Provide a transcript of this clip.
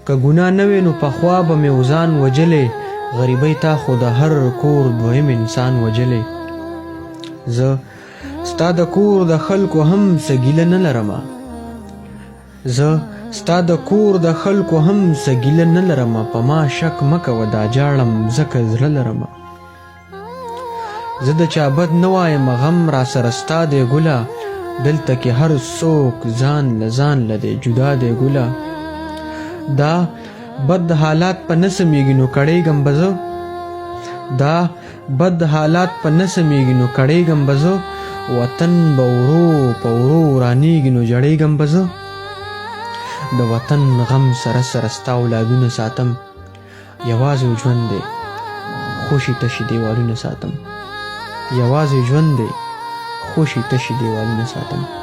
که ګناه نه وې نو پخوا به مې وځان وجلې غریبۍ تا خو د هر کور دویم انسان وجلې زه ستا د کور د خلکو هم څه ګیله نه لرمه زه ستا د کور د خلکو هم څه ګیله نه لرمه په ما شک مه کوه دا جاړم ځکه زړه لرمه زه د چا بد نه وایم غم راسره ستا دی ګله دلته کې هر څوک ځان له ځان له دی جدا دی ګله دا بد حالات په نه سمیږي نو کړېږم به زه دا بد حالات په نه سمیږي نو کړېږم به زه وطن به ورو په ورو ورانیږي نو جړېږم به زه د وطن غم سره سره ستا اولادونه ساتم یوازې ژوند دی خوشي تشي دیوالونه ساتم یوازې ژوند دی خوشي تشي دیوالونه ساتم